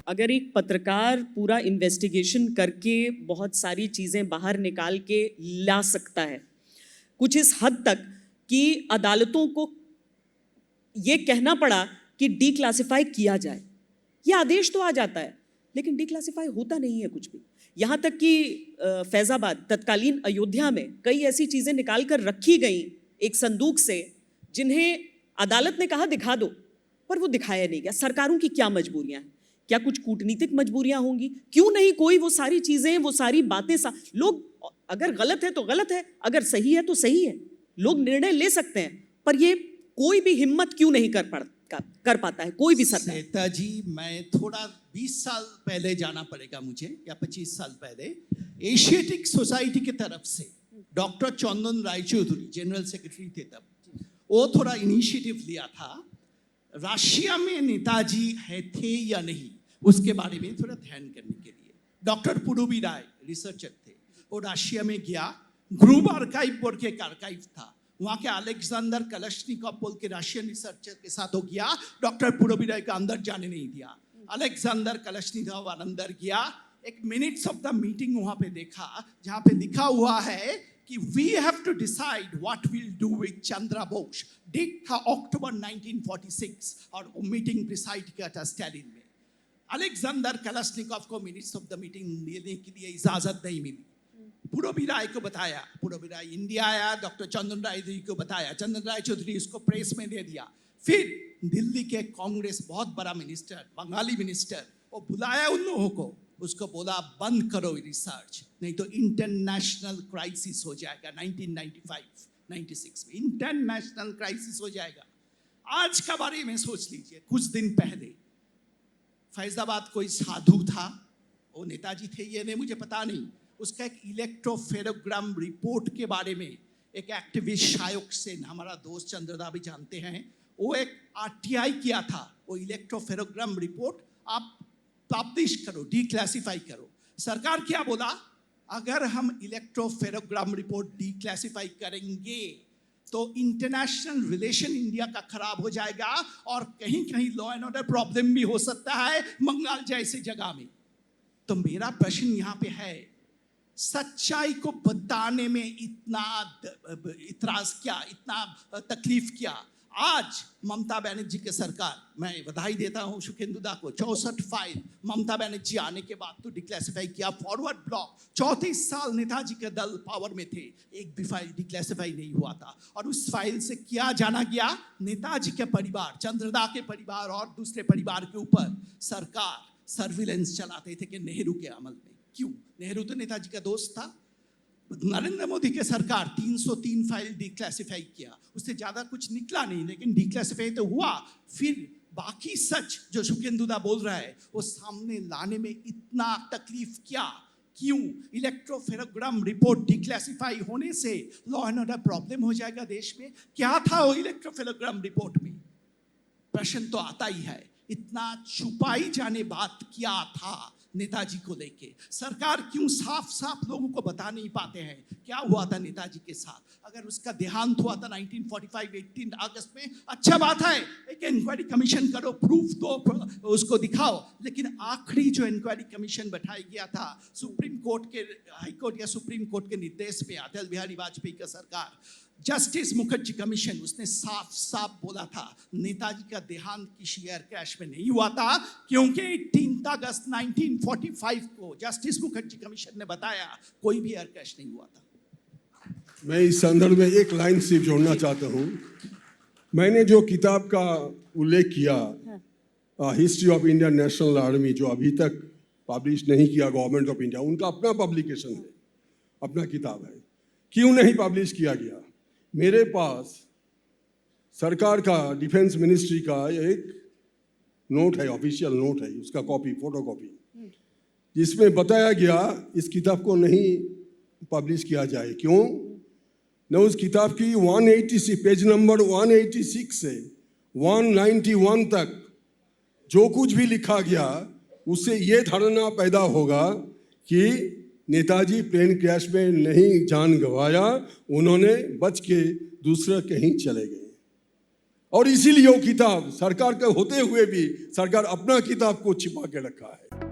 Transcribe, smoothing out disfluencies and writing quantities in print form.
अगर एक पत्रकार पूरा इन्वेस्टिगेशन करके बहुत सारी चीज़ें बाहर निकाल के ला सकता है, कुछ इस हद तक कि अदालतों को ये कहना पड़ा कि डिक्लासिफाई किया जाए, ये आदेश तो आ जाता है लेकिन डिक्लासिफाई होता नहीं है कुछ भी। यहाँ तक कि फैज़ाबाद तत्कालीन अयोध्या में कई ऐसी चीज़ें निकाल कर रखी गई एक संदूक से जिन्हें अदालत ने कहा दिखा दो, पर वो दिखाया नहीं गया। सरकारों की क्या मजबूरियां हैं? क्या कुछ कूटनीतिक मजबूरियां होंगी? क्यों नहीं कोई वो सारी चीजें, वो सारी बातें लोग अगर गलत है तो गलत है, अगर सही है तो सही है, लोग निर्णय ले सकते हैं, पर ये कोई भी हिम्मत क्यों नहीं कर पाता है कोई भी सरकार? नेताजी, मैं थोड़ा 20 साल पहले जाना पड़ेगा मुझे, या 25 साल पहले, एशियाटिक सोसाइटी की तरफ से डॉक्टर चंदन रायचौधरी जनरल सेक्रेटरी थे तब, वो थोड़ा इनिशिएटिव लिया था रशिया में नेताजी है थे या नहीं उसके बारे में थोड़ा ध्यान करने के लिए। डॉक्टर पुरुबी राय रिसर्चर थे, वो रशिया में गया, ग्रुप आर्काइव बोल के एक आर्काइव था, वहाँ के अलेक्जेंडर कलशनिकोव बोल के रशियन रिसर्चर के साथ हो गया। डॉक्टर पुरुबी राय का अंदर जाने नहीं दिया, अलेक्जेंडर कलशनिकोव अंदर गया, एक मिनट्स ऑफ द मीटिंग वहाँ पे देखा जहाँ पे लिखा हुआ है कि we have to decide what we'll do with Chandra Bose। Date था अक्टूबर 1946 और मीटिंग प्रिसाइड किया था स्टालिन में। अलेक्जेंडर कलशनिकोव को मिनट्स ऑफ द मीटिंग लेने के लिए इजाजत नहीं मिली। पुरुबी राय को बताया, पुरुबी राय इंडिया आया, डॉक्टर चंदन रायचौधरी को बताया, चंदन रायचौधरी उसको प्रेस में दे दिया। फिर दिल्ली के कांग्रेस बहुत बड़ा मिनिस्टर, बंगाली मिनिस्टर, वो बुलाया उन लोगों को, उसको बोला बंद करो रिसर्च, नहीं तो इंटरनेशनल क्राइसिस हो जाएगा। 1995-96 में इंटरनेशनल क्राइसिस हो जाएगा। आज का बारे में सोच लीजिए, कुछ दिन पहले फैजाबाद कोई साधु था, वो नेताजी थे ये नहीं मुझे पता नहीं, उसका एक इलेक्ट्रोफेरोग्राम रिपोर्ट के बारे में एक एक्टिविस्ट शायक सेन, हमारा दोस्त चंद्रदा भी जानते हैं, वो एक आरटीआई किया था। वो इलेक्ट्रोफेरोग्राम रिपोर्ट आप पब्लिश करो, डिक्लासिफाई करो। सरकार क्या बोला, अगर हम इलेक्ट्रोफेरोग्राम रिपोर्ट डिक्लासिफाई करेंगे तो इंटरनेशनल रिलेशन इंडिया का खराब हो जाएगा और कहीं कहीं लॉ एंड ऑर्डर प्रॉब्लम भी हो सकता है बंगाल जैसी जगह में। तो मेरा प्रश्न यहाँ पे है, सच्चाई को बताने में इतना इतराज क्या, इतना तकलीफ क्या? आज ममता बनर्जी के सरकार, मैं बधाई देता हूँ सुखेंदु दा को, 64 फाइल ममता बनर्जी आने के बाद तो डिक्लासिफाई किया। फॉरवर्ड ब्लॉक 34 साल नेताजी के दल पावर में थे, एक भी फाइल डिक्लासिफाई नहीं हुआ था। और उस फाइल से क्या जाना गया, नेताजी के परिवार, चंद्रदा के परिवार और दूसरे परिवार के ऊपर सरकार सर्विलेंस चलाते थे कि नेहरू के अमल में। क्यों? नेहरू तो नेताजी का दोस्त था। नरेंद्र मोदी के सरकार 303 फाइल डिक्लासिफाई किया, उससे ज्यादा कुछ निकला नहीं, लेकिन डिक्लासिफाई तो हुआ। फिर बाकी सच जो सुखेंदुदा बोल रहा है वो सामने लाने में इतना तकलीफ क्या? क्यों? इलेक्ट्रोफेरोग्राम रिपोर्ट डिक्लासिफाई होने से लॉ एंड ऑर्डर प्रॉब्लम हो जाएगा देश में? क्या था वो इलेक्ट्रोफेरोग्राम रिपोर्ट में? प्रश्न तो आता ही है। इतना छुपाई जाने बात क्या था नेताजी को लेके? सरकार क्यों साफ साफ लोगों को बता नहीं पाते हैं क्या हुआ था नेताजी के साथ? अगर उसका देहांत हुआ था 1945 18 अगस्त में, अच्छा बात है, एक इंक्वायरी कमीशन करो, प्रूफ दो, उसको दिखाओ। लेकिन आखिरी जो इंक्वायरी कमीशन बैठाया गया था सुप्रीम कोर्ट के, हाई कोर्ट या सुप्रीम कोर्ट के निर्देश पे, अटल बिहारी वाजपेयी का सरकार, जस्टिस मुखर्जी कमीशन, उसने साफ साफ बोला था नेताजी का देहांत किसी एयर क्रैश में नहीं हुआ था, क्योंकि 18 अगस्त 1945 को जस्टिस मुखर्जी कमीशन ने बताया कोई भी एयर क्रैश नहीं हुआ था। मैं इस संदर्भ में एक लाइन सिर्फ जोड़ना चाहता हूँ। मैंने जो किताब का उल्लेख किया, history of Indian national army, जो अभी तक पब्लिश नहीं किया गवर्नमेंट ऑफ इंडिया, उनका अपना पब्लिकेशन है, अपना किताब है, क्यों नहीं पब्लिश किया गया? मेरे पास सरकार का, डिफेंस मिनिस्ट्री का एक नोट है, ऑफिशियल नोट है, उसका कॉपी, फोटो कॉपी, जिसमें बताया गया इस किताब को नहीं पब्लिश किया जाए। क्यों? न उस किताब की 186 पेज नंबर 186 से 191 तक जो कुछ भी लिखा गया, उससे ये धारणा पैदा होगा कि नेताजी प्लेन क्रैश में नहीं जान गंवाया, उन्होंने बच के दूसरा कहीं चले गए। और इसीलिए वो किताब सरकार के होते हुए भी सरकार अपना किताब को छिपा के रखा है।